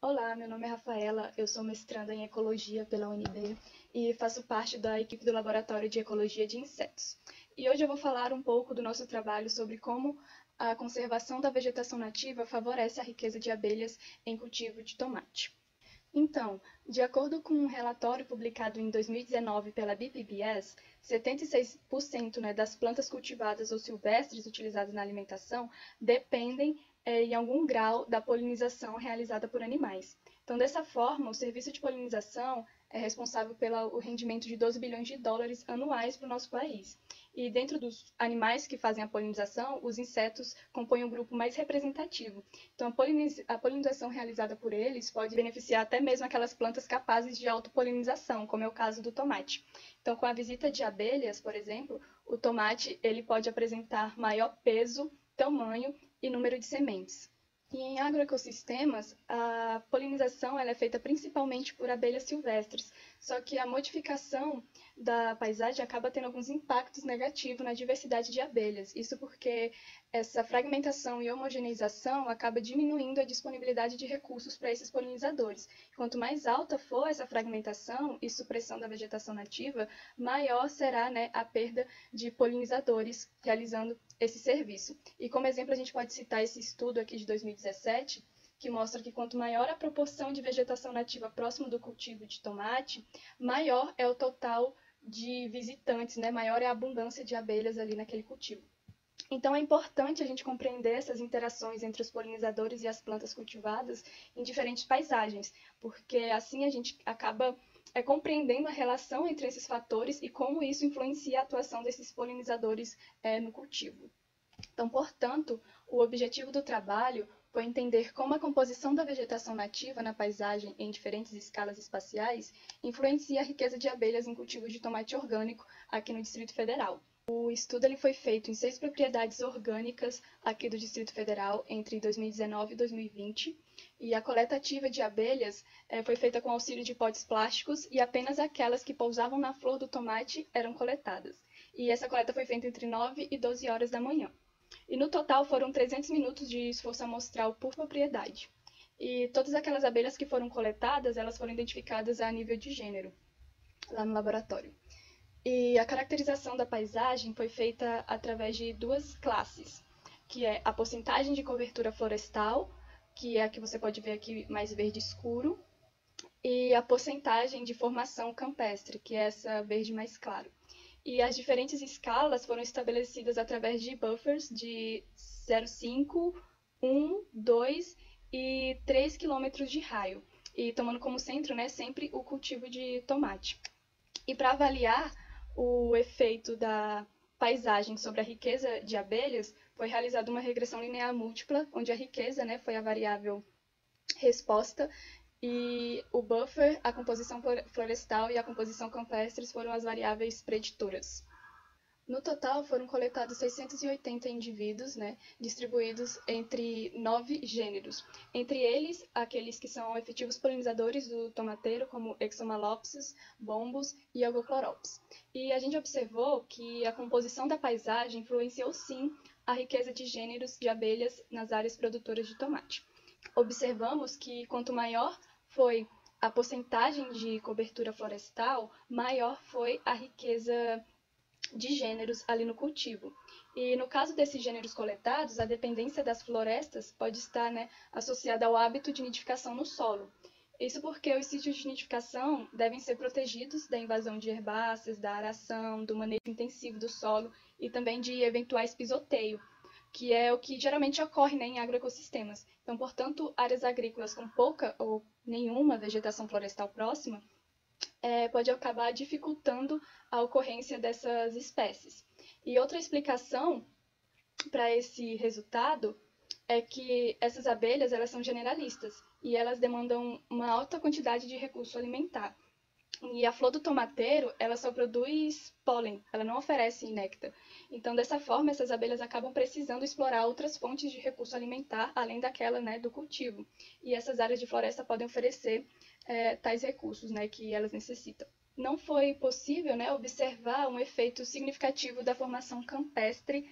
Olá, meu nome é Rafaela, eu sou mestranda em Ecologia pela UNB e faço parte da equipe do Laboratório de Ecologia de Insetos. E hoje eu vou falar um pouco do nosso trabalho sobre como a conservação da vegetação nativa favorece a riqueza de abelhas em cultivo de tomate. Então, de acordo com um relatório publicado em 2019 pela BPBS, 76%, das plantas cultivadas ou silvestres utilizadas na alimentação dependem, em algum grau, da polinização realizada por animais. Então, dessa forma, o serviço de polinização é responsável pelo rendimento de 12 bilhões de dólares anuais para o nosso país. E dentro dos animais que fazem a polinização, os insetos compõem o grupo mais representativo. Então, a polinização realizada por eles pode beneficiar até mesmo aquelas plantas capazes de autopolinização, como é o caso do tomate. Então, com a visita de abelhas, por exemplo, o tomate ele pode apresentar maior peso, tamanho e número de sementes. E em agroecossistemas, a polinização ela é feita principalmente por abelhas silvestres, só que a modificação da paisagem acaba tendo alguns impactos negativos na diversidade de abelhas. Isso porque essa fragmentação e homogeneização acaba diminuindo a disponibilidade de recursos para esses polinizadores. Quanto mais alta for essa fragmentação e supressão da vegetação nativa, maior será, a perda de polinizadores realizando esse serviço. E como exemplo, a gente pode citar esse estudo aqui de 2017, que mostra que quanto maior a proporção de vegetação nativa próximo do cultivo de tomate, maior é o total de visitantes, maior é a abundância de abelhas ali naquele cultivo. Então é importante a gente compreender essas interações entre os polinizadores e as plantas cultivadas em diferentes paisagens, porque assim a gente acaba compreendendo a relação entre esses fatores e como isso influencia a atuação desses polinizadores no cultivo. Então, portanto, o objetivo do trabalho foi entender como a composição da vegetação nativa na paisagem em diferentes escalas espaciais influencia a riqueza de abelhas em cultivos de tomate orgânico aqui no Distrito Federal. O estudo ele foi feito em 6 propriedades orgânicas aqui do Distrito Federal entre 2019 e 2020, e a coleta ativa de abelhas foi feita com auxílio de potes plásticos e apenas aquelas que pousavam na flor do tomate eram coletadas. E essa coleta foi feita entre 9 e 12 horas da manhã. E no total foram 300 minutos de esforço amostral por propriedade. E todas aquelas abelhas que foram coletadas, elas foram identificadas a nível de gênero, lá no laboratório. E a caracterização da paisagem foi feita através de duas classes, que é a porcentagem de cobertura florestal, que é a que você pode ver aqui mais verde escuro, e a porcentagem de formação campestre, que é essa verde mais claro. E as diferentes escalas foram estabelecidas através de buffers de 0,5, 1, 2 e 3 quilômetros de raio, e tomando como centro sempre o cultivo de tomate. E para avaliar o efeito da paisagem sobre a riqueza de abelhas, foi realizada uma regressão linear múltipla, onde a riqueza foi a variável resposta, e o buffer, a composição florestal e a composição campestres foram as variáveis preditoras. No total, foram coletados 680 indivíduos, distribuídos entre 9 gêneros. Entre eles, aqueles que são efetivos polinizadores do tomateiro, como Exomalopsis, Bombus e Algocloropsis. E a gente observou que a composição da paisagem influenciou, sim, a riqueza de gêneros de abelhas nas áreas produtoras de tomate. Observamos que quanto maior foi a porcentagem de cobertura florestal, maior foi a riqueza de gêneros ali no cultivo. E no caso desses gêneros coletados, a dependência das florestas pode estar associada ao hábito de nidificação no solo. Isso porque os sítios de nidificação devem ser protegidos da invasão de herbáceas, da aração, do manejo intensivo do solo e também de eventuais pisoteio, que é o que geralmente ocorre em agroecossistemas. Então, portanto, áreas agrícolas com pouca ou nenhuma vegetação florestal próxima pode acabar dificultando a ocorrência dessas espécies. E outra explicação para esse resultado é que essas abelhas elas são generalistas e elas demandam uma alta quantidade de recurso alimentar. E a flor do tomateiro, ela só produz pólen, ela não oferece néctar. Então, dessa forma, essas abelhas acabam precisando explorar outras fontes de recurso alimentar, além daquela do cultivo. E essas áreas de floresta podem oferecer tais recursos que elas necessitam. Não foi possível observar um efeito significativo da formação campestre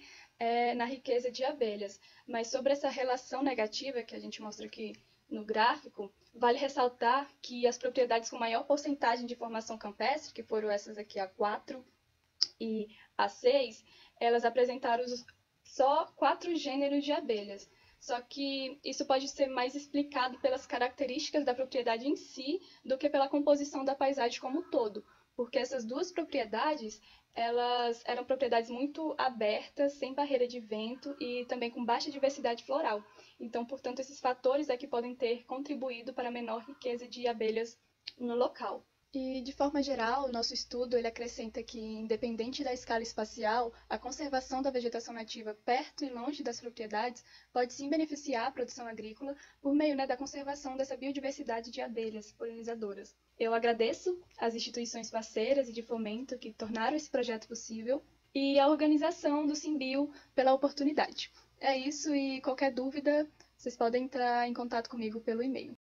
na riqueza de abelhas, mas sobre essa relação negativa que a gente mostra aqui no gráfico, vale ressaltar que as propriedades com maior porcentagem de formação campestre, que foram essas aqui, A4 e A6, elas apresentaram só 4 gêneros de abelhas. Só que isso pode ser mais explicado pelas características da propriedade em si do que pela composição da paisagem como um todo, porque essas duas propriedades elas eram propriedades muito abertas, sem barreira de vento e também com baixa diversidade floral. Então, portanto, esses fatores é que podem ter contribuído para a menor riqueza de abelhas no local. E, de forma geral, o nosso estudo ele acrescenta que, independente da escala espacial, a conservação da vegetação nativa perto e longe das propriedades pode sim beneficiar a produção agrícola por meio, da conservação dessa biodiversidade de abelhas polinizadoras. Eu agradeço às instituições parceiras e de fomento que tornaram esse projeto possível e à organização do Simbio pela oportunidade. É isso, e qualquer dúvida, vocês podem entrar em contato comigo pelo e-mail.